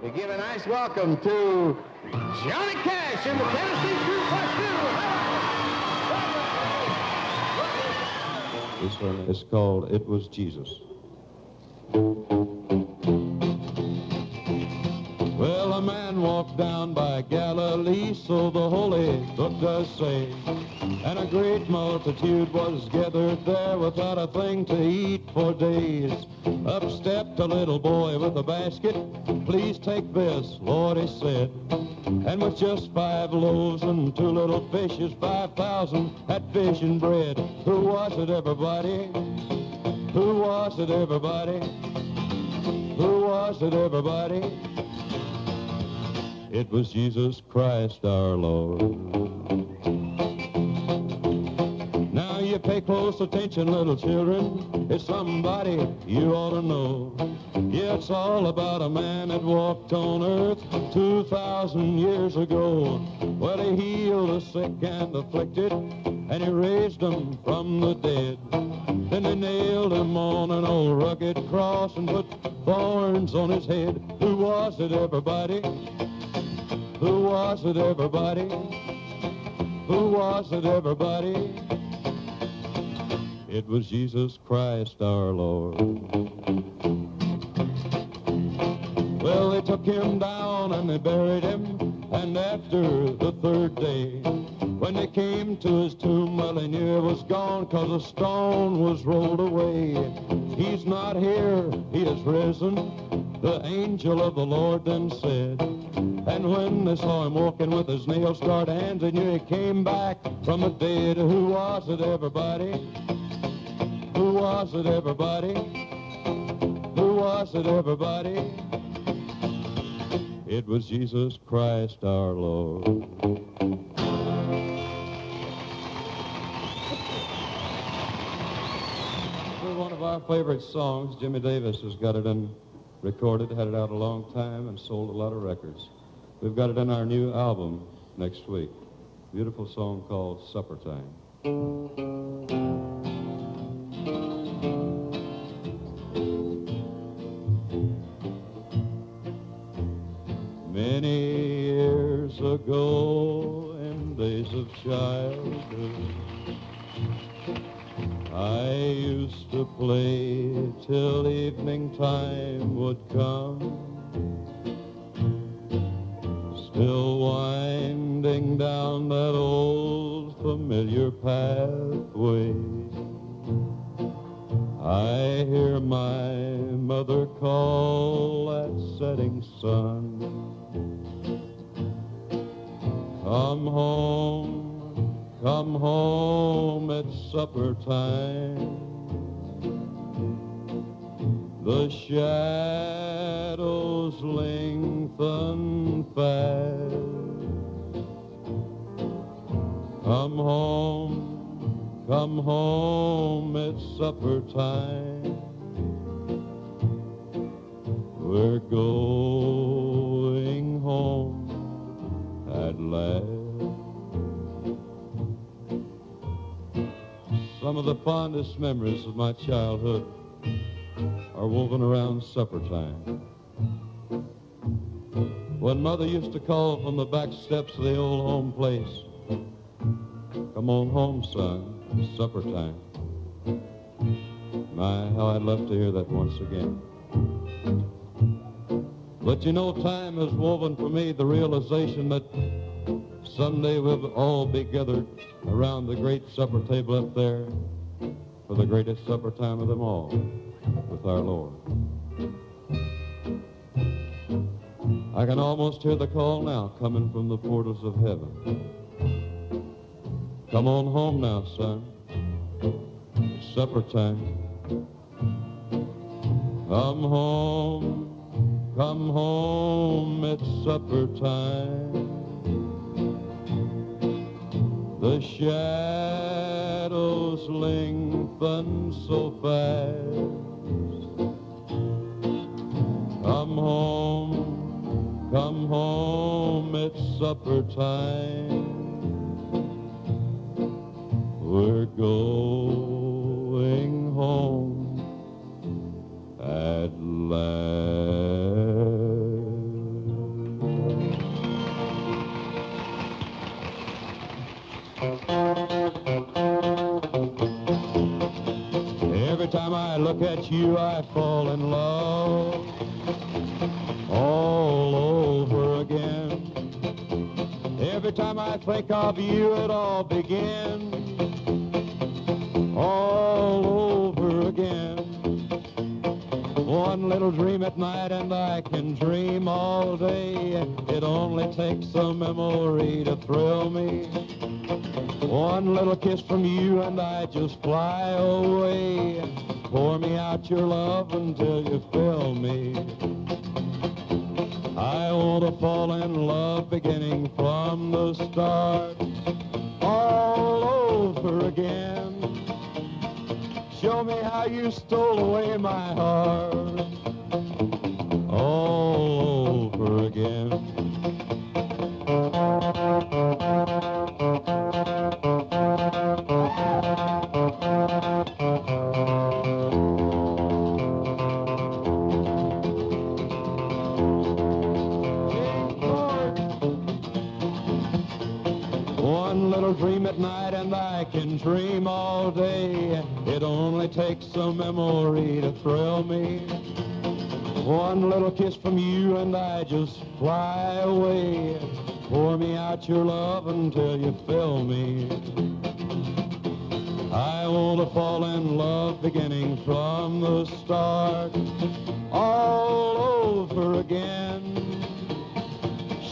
We give a nice welcome to Johnny Cash and the Tennessee 2+2. This one is called It Was Jesus. Well, a man walked down by Galilee, so the Holy Book does say, and a great multitude was gathered there without a thing to eat for days. Up stepped a little boy with a basket. Please take this, Lord, he said. And with just 5 loaves and 2 little fishes, 5,000 had fish and bread. Who was it, everybody? Who was it, everybody? Who was it, everybody? It was Jesus Christ our Lord. Now you pay close attention, little children. It's somebody you ought to know. Yeah, it's all about a man that walked on earth 2,000 years ago. Well, he healed the sick and afflicted, and he raised them from the dead. Then they nailed him on an old rugged cross and put thorns on his head. Who was it, everybody? Who was it, everybody? Who was it, everybody? It was Jesus Christ our Lord. Well, they took him down and they buried him, and after the 3rd day, when they came to his tomb, well, they knew it was gone, 'cause a stone was rolled away. He's not here, he is risen, the angel of the Lord then said. And when they saw him walking with his nail-scarred hands, they knew he came back from the dead. Who was it, everybody? Who was it, everybody? Who was it, everybody? It was Jesus Christ our Lord. One of our favorite songs. Jimmy Davis has got it recorded, had it out a long time, and sold a lot of records. We've got it in our new album next week. Beautiful song called Suppertime. Many years ago, in days of childhood, I used to play till evening time would come, still winding down that old familiar pathway. I hear my mother call at setting sun, come home, it's supper time. The shadows lengthen fast. Come home, it's supper time. We're going home at last. Some of the fondest memories of my childhood are woven around supper time. When Mother used to call from the back steps of the old home place, come on home, son, it's supper time. My, how I'd love to hear that once again. But you know, time has woven for me the realization that someday we'll all be gathered around the great supper table up there for the greatest supper time of them all, with our Lord. I can almost hear the call now coming from the portals of heaven. Come on home now, son. It's supper time. Come home, it's supper time. The shadows lengthen so fast. Come home, it's supper time. We're going home at last. look at you, I fall in love all over again. Every time I think of you, it all begins all over again. One little dream at night and I can dream all day. It only takes a memory to thrill me. One little kiss from you and I just fly away. Pour me out your love until you fill me. I want to fall in love beginning from the start all over again. Show me how you stole away my heart all over again. One little dream at night and I can dream all day. It only takes a memory to thrill me. One little kiss from you and I just fly away. Pour me out your love until you fill me. I want to fall in love beginning from the start all over again.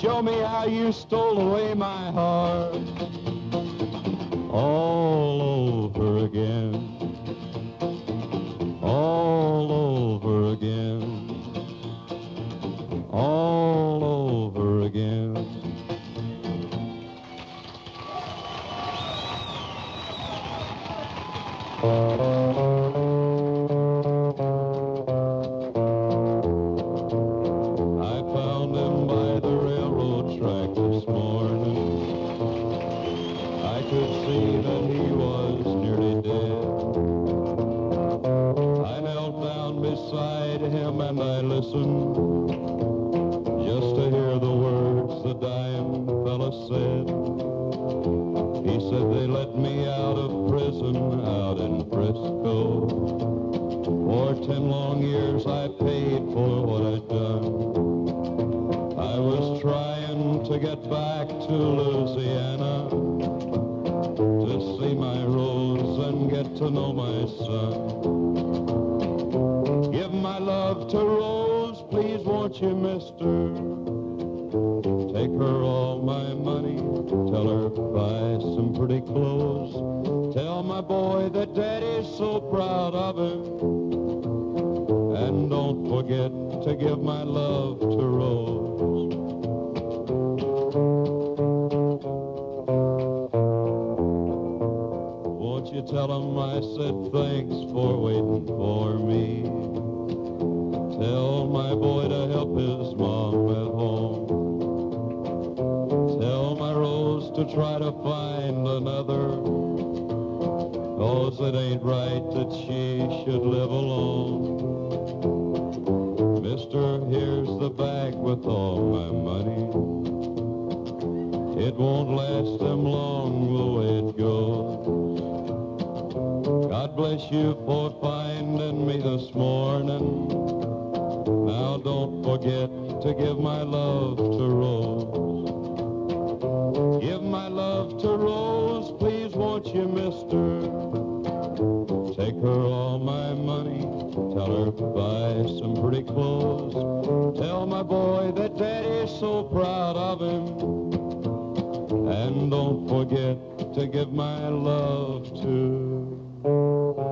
Show me how you stole away my heart all over again. All over again. All over again. I found him by the railroad track this morning. I could see that he was nearly dead. I knelt down beside him and I listened just to hear the words the dying fella said. He said they let me out of prison out in Frisco. For 10 long years I paid for what I'd done. I was trying to get back to Louisiana to see my Rose and get to know my son. Give my love to Rose, please won't you, mister? Take her all my money, tell her buy some pretty clothes. Tell my boy that Daddy's so proud of him. And don't forget to give my love to Rose. Won't you tell him I said thanks for waiting for me? Tell my boy to help his mom at home. Tell my Rose to try to find another, 'cause it ain't right that she should live alone. Mister, here's the bag with all my money. It won't last them long the way it goes. God bless you for finding me this morning. Now don't forget to give my love to Rose. Give my love to Rose, please won't you, mister? Take her all my money, tell her buy some pretty clothes. Tell my boy that Daddy's so proud of him. And don't forget to give my love to Rose.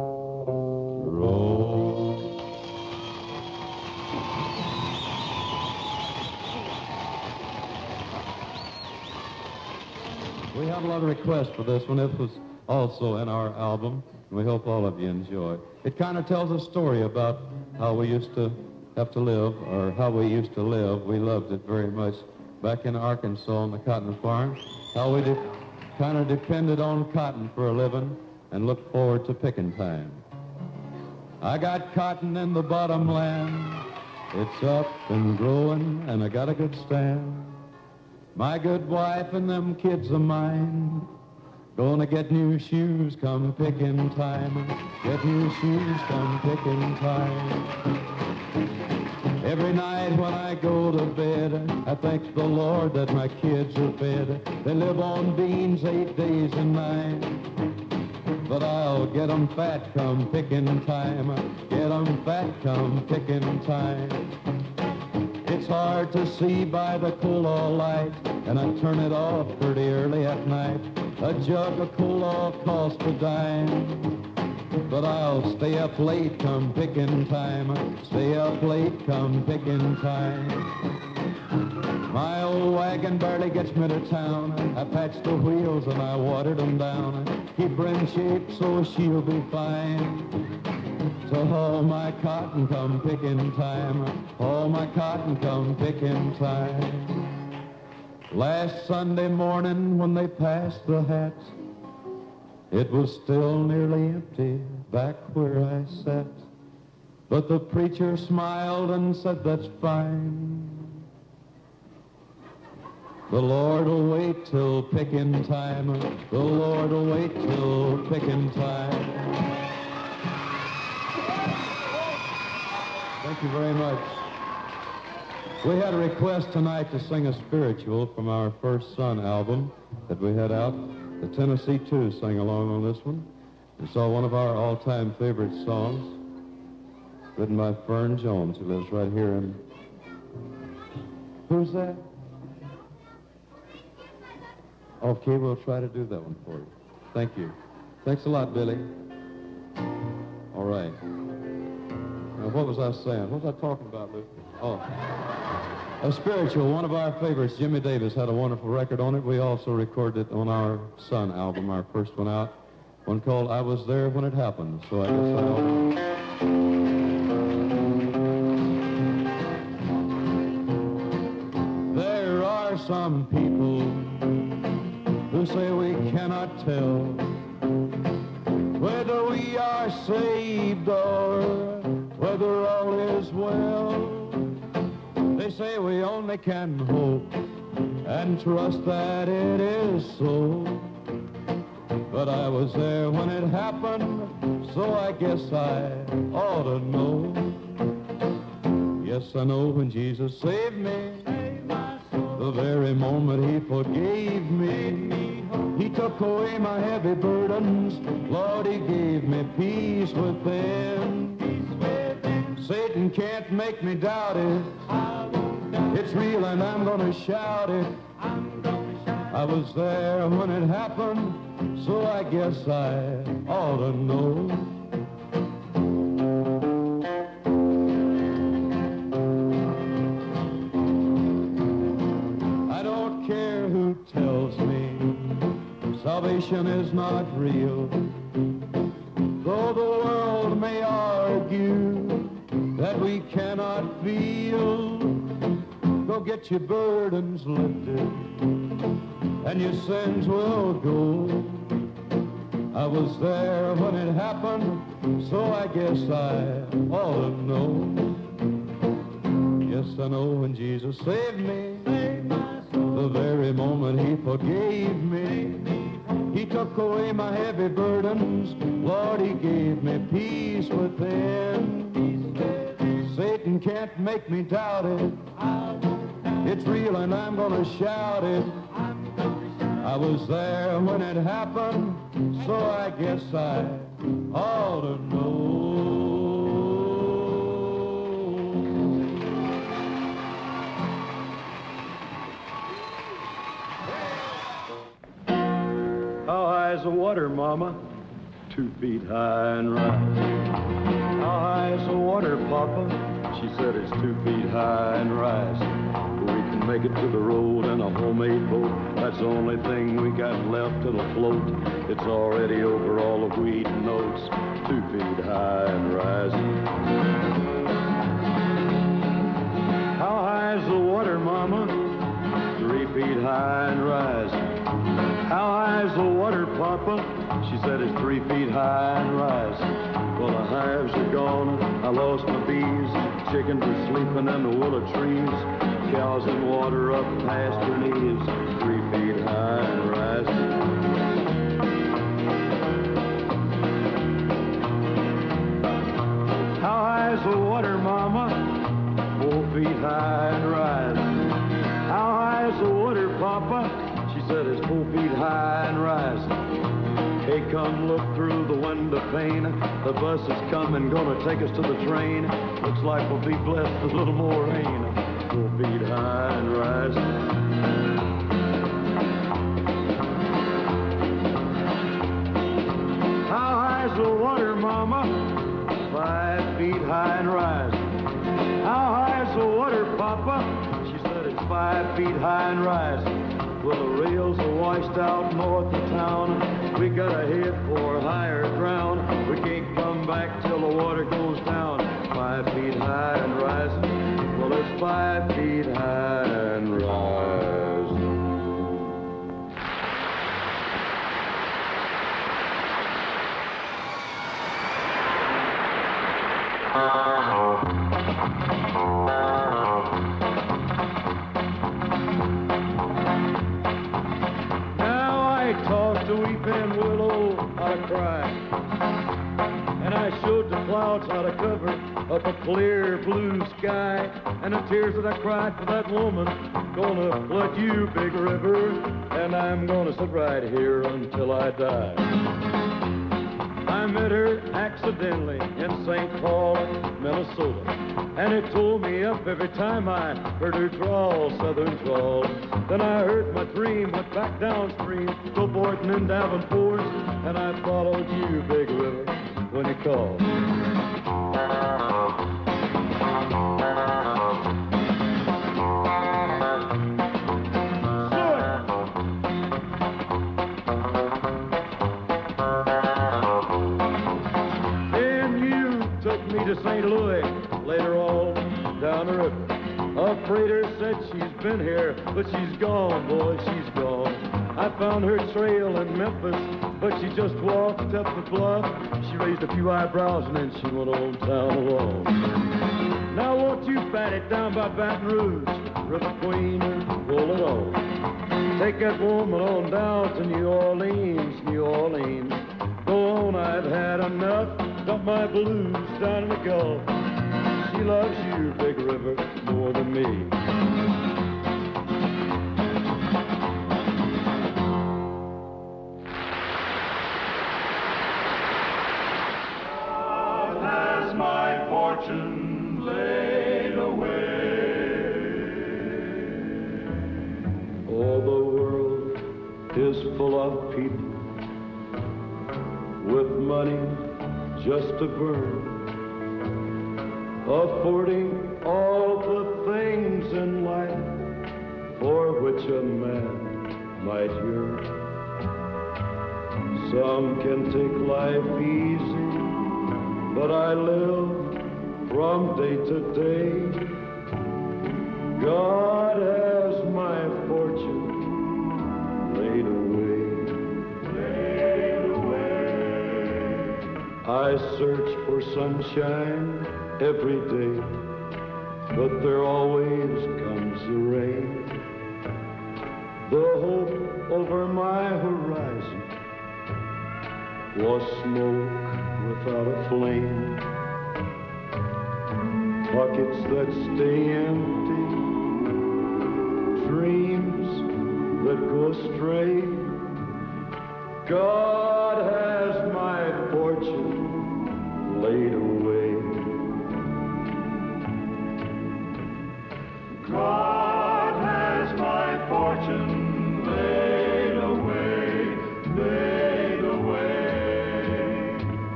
We had a lot of requests for this one. It was also in our album. We hope all of you enjoy it. It kind of tells a story about how we used to have to live, or how we used to live. We loved it very much back in Arkansas on the cotton farm. How we kind of depended on cotton for a living and looked forward to picking time. I got cotton in the bottomland. It's up and growing, and I got a good stand. My good wife and them kids of mine, Gonna get new shoes come pickin' time. Get new shoes come pickin' time. Every night when I go to bed, I thank the Lord that my kids are fed. They live on beans 8 days and 9. But I'll get 'em fat come pickin' time. Get 'em fat come pickin' time. It's hard to see by the cola light, and I turn it off pretty early at night. A jug of cola costs a dime. But I'll stay up late come pickin' time. Stay up late come pickin' time. My old wagon barely gets me to town. I patched the wheels and I watered them down. Keep her in shape so she'll be fine. So haul my cotton come pickin' time. Haul my cotton come pickin' time. Last Sunday morning when they passed the hat, it was still nearly empty back where I sat. But the preacher smiled and said, that's fine. The Lord will wait till pickin' time. The Lord will wait till pickin' time. Thank you very much. We had a request tonight to sing a spiritual from our First Son album that we had out. The Tennessee Two sang along on this one. We saw one of our all-time favorite songs, written by Fern Jones, who lives right here in... Who's that? Okay, we'll try to do that one for you. Thank you. Thanks a lot, Billy. All right. Now, what was I saying? What was I talking about, Lou? Oh. A spiritual, one of our favorites, Jimmy Davis, had a wonderful record on it. We also recorded it on our Son album, our first one out, one called I Was There When It Happened. So I guess There are some people who say we cannot tell whether we are saved or whether all is well. They say we only can hope and trust that it is so. But I was there when it happened, so I guess I ought to know. Yes, I know when Jesus saved me, the very moment he forgave me, he took away my heavy burdens. Lord, he gave me peace within. Satan can't make me doubt it. It's real and I'm gonna shout it. I was there when it happened, so I guess I ought to know. I don't care who tells me salvation is not real, though the world may argue that we cannot feel. Go get your burdens lifted and your sins will go. I was there when it happened, so I guess I ought to know. Yes, I know when Jesus saved me, the very moment he forgave me, he took away my heavy burdens. Lord, he gave me peace within. Satan can't make me doubt it. It's real and I'm gonna shout it. I was there when it happened, so I guess I ought to know. How high is the water, Mama? 2 feet high and rise. How high is the water, Papa? She said it's 2 feet high and rise. We can make it to the road in a homemade boat. That's the only thing we got left that'll float. It's already over all the weed and oats. 2 feet high and rising. How high is the water, Mama? 3 feet high and rising. How high is the water, Papa? She said it's 3 feet high and rising. Well, the hives are gone, I lost my bees. Chickens are sleeping in the willow trees. Cows in water up past her knees. 3 feet high and rising. high is the water, Mama? 4 feet high and rising. How high is the water, Papa? She said it's 4 feet high and rising. Hey, come look through the window pane. The bus is coming, gonna take us to the train. Looks like we'll be blessed with a little more rain. 4 feet high and rising. How high is the water, Mama? 5 feet high and rising. How high is the water, Papa? She said it's 5 feet high and rising. Well, the rails are washed out north of town. We gotta head for higher ground. We can't come back till the water goes down. 5 feet high and rising. Well, it's 5 feet high and rising. To weeping willow how to cry, and I showed the clouds how to cover up a clear blue sky, and the tears that I cried for that woman gonna flood you, big river, and I'm gonna sit right here until I die. I met her accidentally in St. Paul, Minnesota, and it tore me up every time I heard her drawl, southern drawl. Then I heard my dream, went back downstream, Gilborton and Davenport, and I followed you, big river, when you called. To St. Louis, later on, down the river. A freighter said she's been here, but she's gone, boy, she's gone. I found her trail in Memphis, but she just walked up the bluff. She raised a few eyebrows and then she went on down alone. Now won't you bat it down by Baton Rouge, River Queen, and pull it on. Take that woman on down to New Orleans, New Orleans. Go on, I've had enough. Dump my blues down in the Gulf. She loves you, big river, more than me. God has my fortune laid away. All the world is full of people with money just to burn, affording all the things in life for which a man might yearn. Some can take life easy, but I live from day to day. God has my fortune laid away. I search for sunshine every day, but there always comes the rain. The hope over my horizon was smoke without a flame. Pockets that stay empty, dreams that go astray. God has my fortune laid away. God has my fortune laid away, laid away.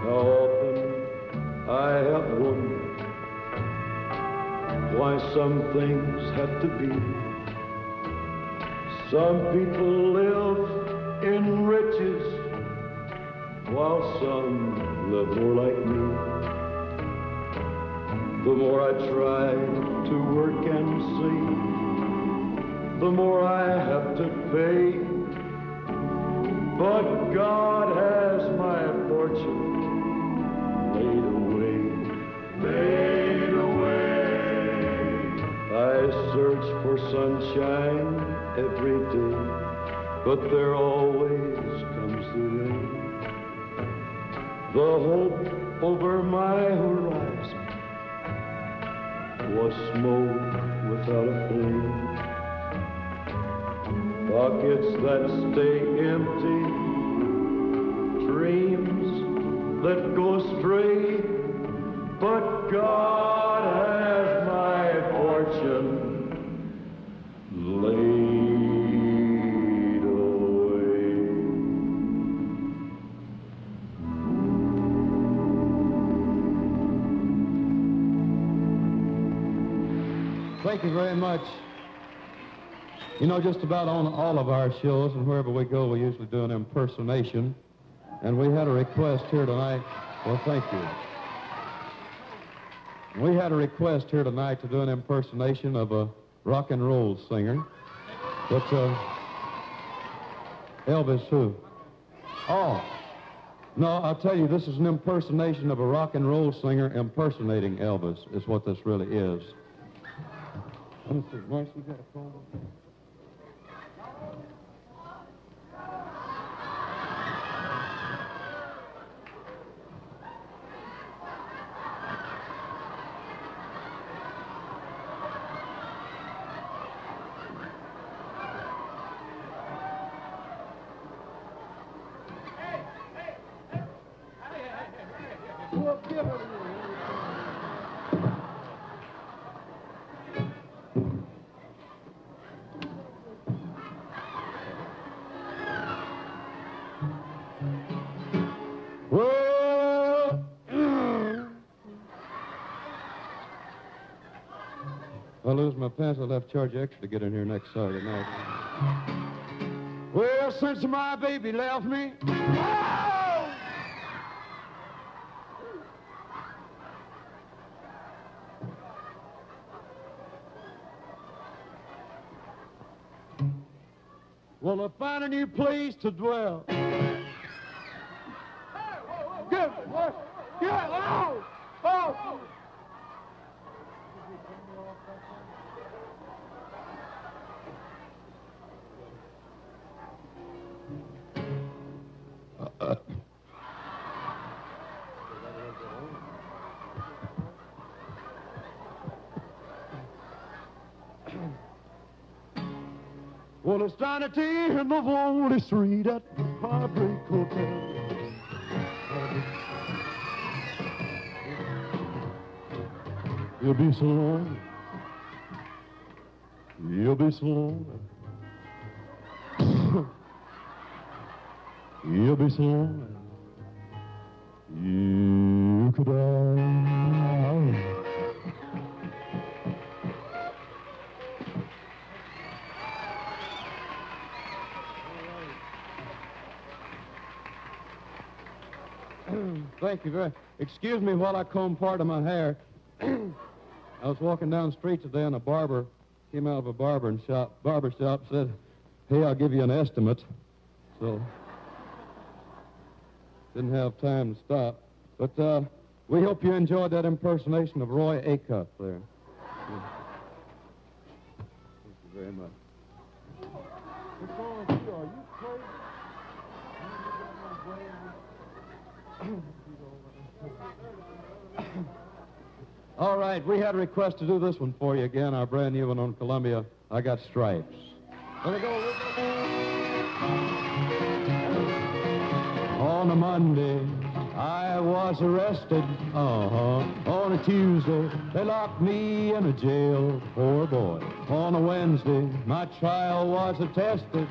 How often I have wondered why some things have to be. Some people live in riches, while some live more like me. The more I try to work and save, the more I have to pay. But God has my fortune laid away, laid away. I search for sunshine every day, but there always comes the rain. The hope over my horizon was smoke without a flame. Pockets that stay empty, dreams that go astray. But God has my fortune laid away. Thank you very much. You know, just about on all of our shows and wherever we go, we usually do an impersonation. And we had a request here tonight. Well, thank you. We had a request here tonight to do an impersonation of a rock and roll singer. But, Elvis who? Oh, no, I'll tell you, this is an impersonation of a rock and roll singer impersonating Elvis, is what this really is. Let me see, Marcy, you got a phone? If I lose my pants, I'll have to charge extra to get in here next Saturday night. Well, since my baby left me, well, I find a new place to dwell. Good, what? Yeah, oh, oh. Well, it's down at the end of Lonely Street at the Heartbreak Hotel. You'll be so lonely. You'll be so lonely. You'll be so lonely. You could die. Thank you very much. Excuse me while I comb part of my hair. I was walking down the street today and a barber came out of a barber shop, said, "Hey, I'll give you an estimate." So, didn't have time to stop. But we hope you enjoyed that impersonation of Roy Acuff there. Yeah. Thank you very much. What's wrong with you? Are you crazy? All right, we had a request to do this one for you again, our brand new one on Columbia, I Got Stripes. Let it go. On a Monday, I was arrested. On a Tuesday, they locked me in a jail. Poor boy. On a Wednesday, my trial was attested.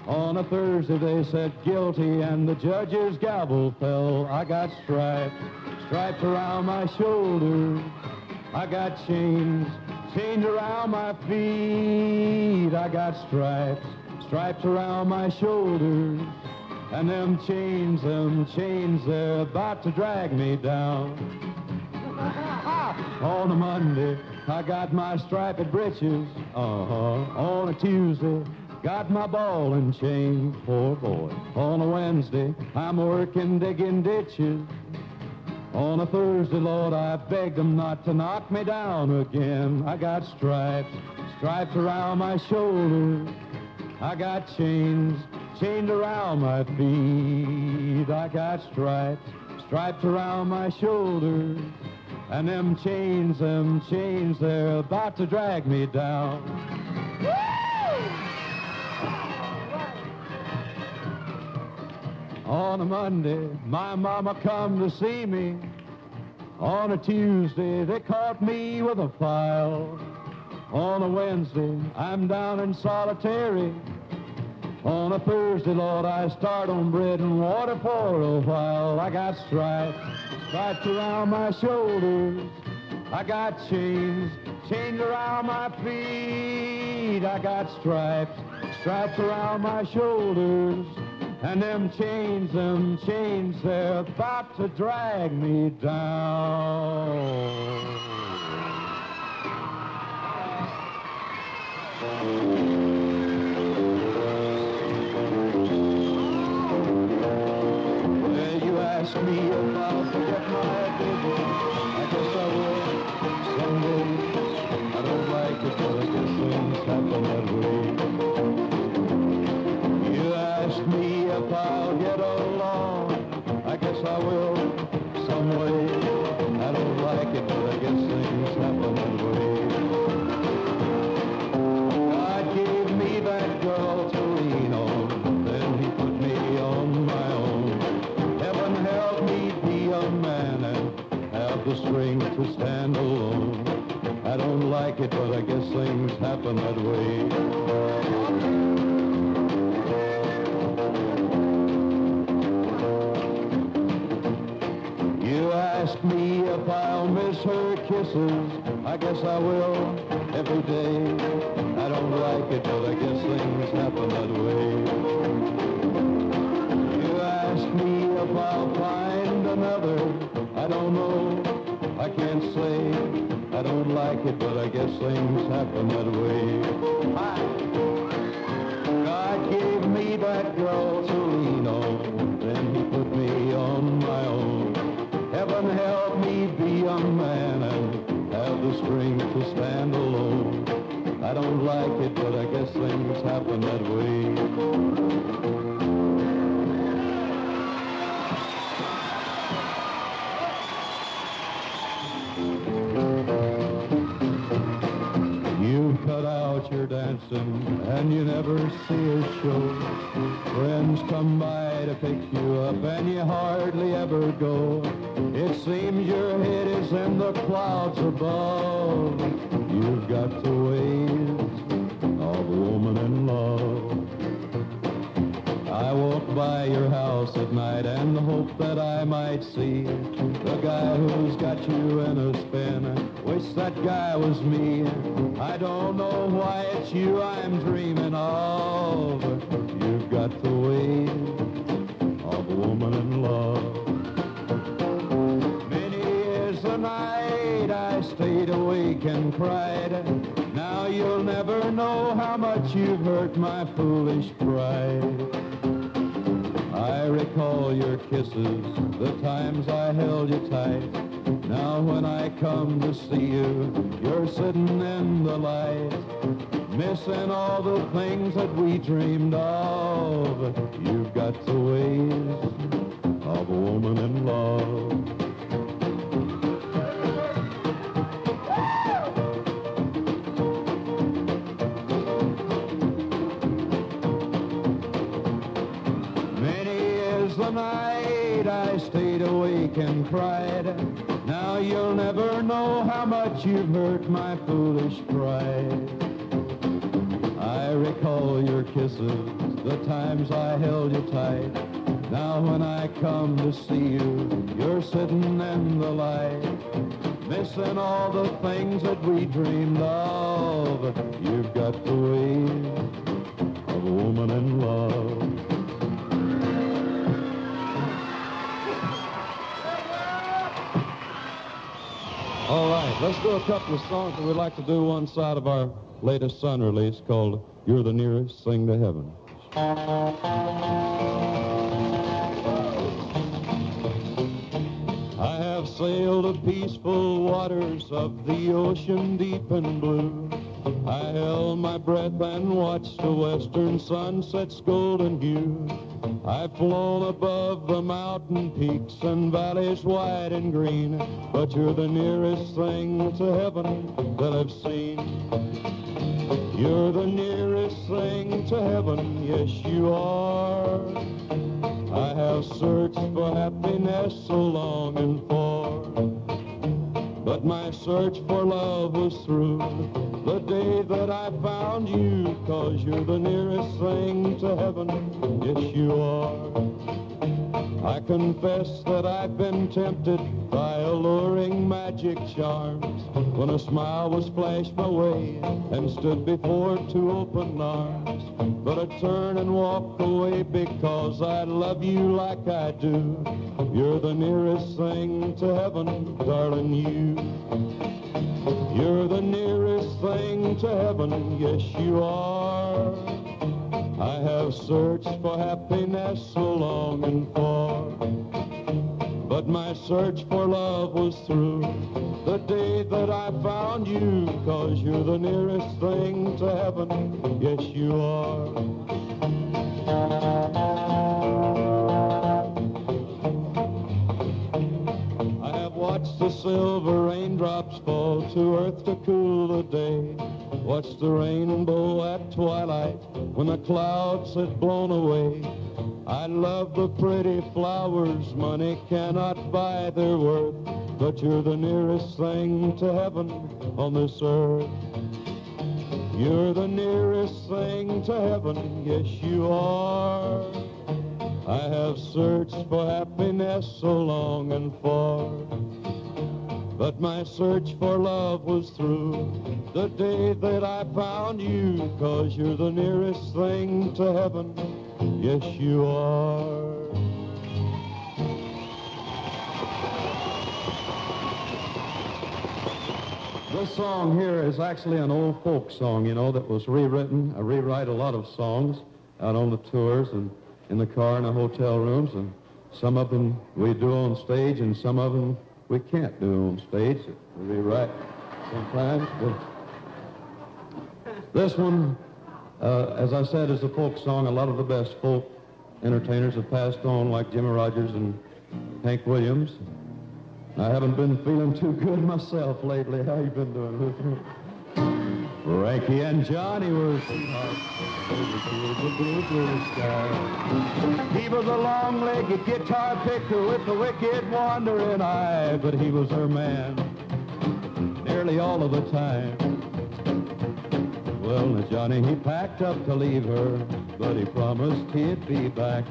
On a Thursday, they said guilty, and the judge's gavel fell. I got stripes, stripes around my shoulders. I got chains, chains around my feet. I got stripes, stripes around my shoulders. And them chains, they're about to drag me down. On a Monday, I got my striped breeches. On a Tuesday, got my ball and chain, poor boy. On a Wednesday, I'm working digging ditches. On a Thursday, Lord, I begged them not to knock me down again. I got stripes, stripes around my shoulders. I got chains, chained around my feet. I got stripes, stripes around my shoulders. And them chains, they're about to drag me down. On a Monday, my mama come to see me. On a Tuesday, they caught me with a file. On a Wednesday, I'm down in solitary. On a Thursday, Lord, I start on bread and water for a while. I got stripes around my shoulders. I got chains around my feet. I got stripes around my shoulders. And them chains, they're about to drag me down. Well, you ask me if I'll forget my baby. I guess I will someday. I don't like it, but I guess things happen that way. You ask me if I'll get along, I guess I will some way. I don't like it, but I guess things happen that way. God gave me that girl to lean on, then he put me on my own. Heaven help me be a man and have the strength to stand alone. I don't like it, but I guess things happen that way. Ask me if I'll miss her kisses. I guess I will every day. I don't like it, but I guess things happen that way. You ask me if I'll find another. I don't know. I can't say. I don't like it, but I guess things happen that way. God gave me that girl to lean on, then he put me on my own. Heaven help me be a man and have the strength to stand alone. I don't like it, but I guess things happen that way. You've cut out your dancing and you never see a show. Friends come by to pick you up and you hardly ever go. It seems your head is in the clouds above. You've got the ways of a woman in love. I walk by your house at night and hope that I might see the guy who's got you in a spin. Wish that guy was me. I don't know why it's you I'm dreaming of. You've got the ways of a woman in love. Many is the night I stayed awake and cried. Now you'll never know how much you've hurt my foolish pride. I recall your kisses, the times I held you tight. Now when I come to see you, you're sitting in the light, missing all the things that we dreamed of. You've got the ways of a woman in love. The night I stayed awake and cried. Now you'll never know how much you've hurt my foolish pride. I recall your kisses, the times I held you tight. Now when I come to see you, you're sitting in the light, missing all the things that we dreamed of. You've got the ways of a woman in love. All right, let's do a couple of songs that we'd like to do one side of our latest Sun release called You're the Nearest Thing to Heaven. I have sailed the peaceful waters of the ocean deep and blue. I held my breath and watched the western sunset's golden hue. I've flown above the mountain peaks and valleys wide and green, but you're the nearest thing to heaven that I've seen. You're the nearest thing to heaven, yes you are. I have searched for happiness so long and for, but my search for love was through the day that I found you, 'cause you're the nearest thing to heaven, yes you are. I confess that I've been tempted by alluring magic charms, when a smile was flashed my way and stood before two open arms. But I turn and walk away because I love you like I do. You're the nearest thing to heaven, darling, you. You're the nearest thing to heaven, yes you are. I have searched for happiness so long and for, but my search for love was through the day that I found you, 'cause you're the nearest thing to heaven, yes you are. I have watched the silver raindrops fall to earth to cool the day, watched the rainbow at twilight when the clouds had blown away. I love the pretty flowers, money cannot buy their worth, but you're the nearest thing to heaven on this earth. You're the nearest thing to heaven, yes you are. I have searched for happiness so long and for, but my search for love was through the day that I found you, 'cause you're the nearest thing to heaven, yes you are. This song here is actually an old folk song, you know, that was rewritten. I rewrite a lot of songs out on the tours and in the car in the hotel rooms, and some of them we do on stage and some of them we can't do on stage. We rewrite sometimes, but this one, as I said, is a folk song. A lot of the best folk entertainers have passed on, like Jimmy Rogers and Hank Williams. I haven't been feeling too good myself lately. How you been doing, Luther? Frankie and Johnny were sweethearts over the blue, blue sky. He was a long-legged guitar picker with a wicked wandering eye, but he was her man nearly all of the time. Well, now Johnny, he packed up to leave her, but he promised he'd be back.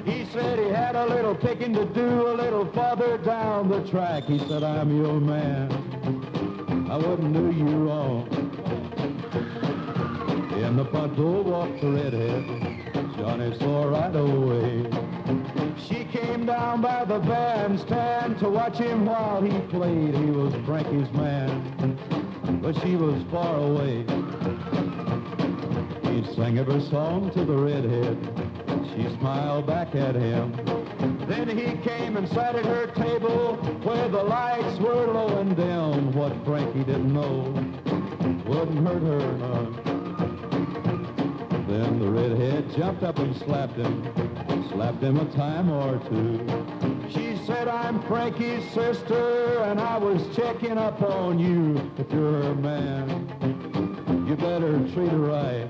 He said he had a little picking to do a little farther down the track. He said, I'm your man, I wouldn't do you wrong. In the front door walked the redhead, Johnny saw right away. She came down by the bandstand to watch him while he played. He was Frankie's man, but she was far away. He sang every song to the redhead, she smiled back at him. Then he came and sat at her table where the lights were low and dim. What Frankie didn't know wouldn't hurt her none. Then the redhead jumped up and slapped him a time or two. She said, I'm Frankie's sister, and I was checking up on you. If you're her man, you better treat her right.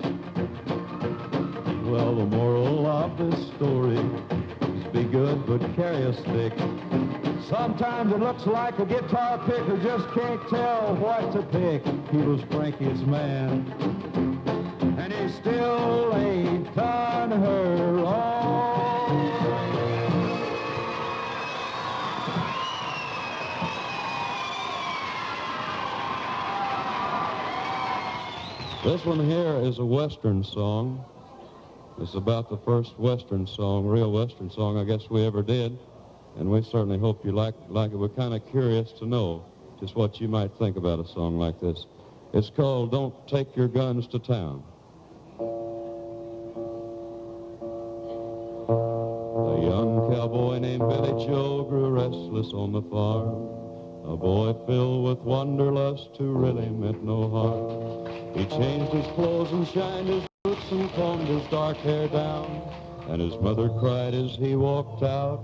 Well, the moral of this story is be good, but carry a stick. Sometimes it looks like a guitar picker just can't tell what to pick. He was Frankie's man, and he still ain't done her wrong. This one here is a Western song. It's about the first Western song, real Western song I guess we ever did. And we certainly hope you like it. We're kind of curious to know just what you might think about a song like this. It's called Don't Take Your Guns to Town. A young cowboy named Billy Joe grew restless on the farm. A boy filled with wanderlust who really meant no harm. He changed his clothes and shined his boots and combed his dark hair down. And his mother cried as he walked out,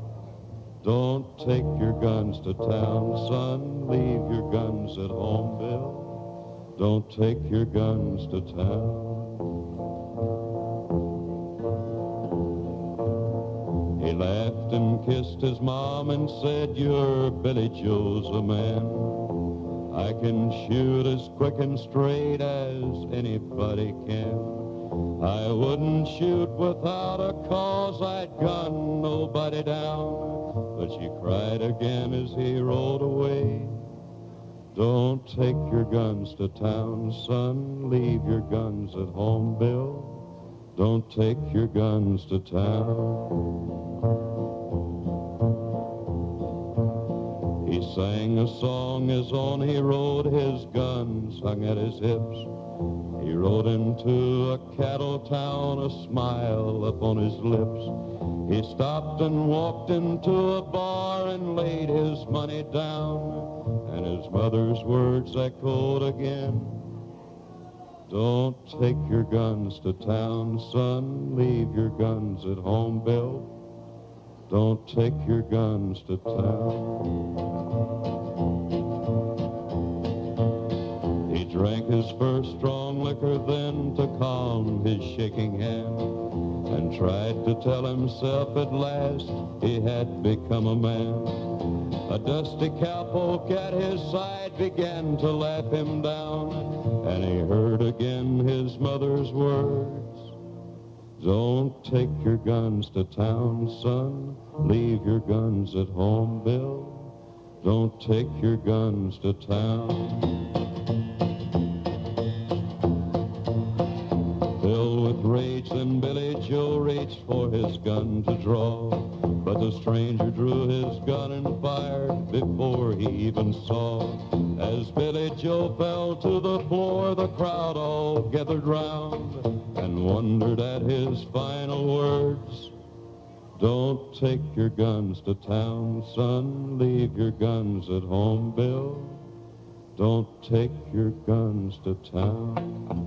"Don't take your guns to town, son. Leave your guns at home, Bill. Don't take your guns to town." He laughed and kissed his mom and said, "Your Billy Joe's a man. I can shoot as quick and straight as anybody can. I wouldn't shoot without a cause, I'd gun nobody down." But she cried again as he rode away, "Don't take your guns to town, son. Leave your guns at home, Bill. Don't take your guns to town." He sang a song as on he rode, his guns hung at his hips. He rode into a cattle town, a smile upon his lips. He stopped and walked into a bar and laid his money down. And his mother's words echoed again, "Don't take your guns to town, son. Leave your guns at home, Bill. Don't take your guns to town." He drank his first strong liquor then to calm his shaking hand, and tried to tell himself at last he had become a man. A dusty cowpoke at his side began to laugh him down, and he heard again his mother's words, "Don't take your guns to town, son. Leave your guns at home, Bill. Don't take your guns to town." Filled with rage, then Billy Joe reached for his gun to draw. But the stranger drew his gun and fired before he even saw. As Billy Joe fell to the floor, the crowd all gathered round and wondered at his final words, "Don't take your guns to town, son. Leave your guns at home, Bill. Don't take your guns to town."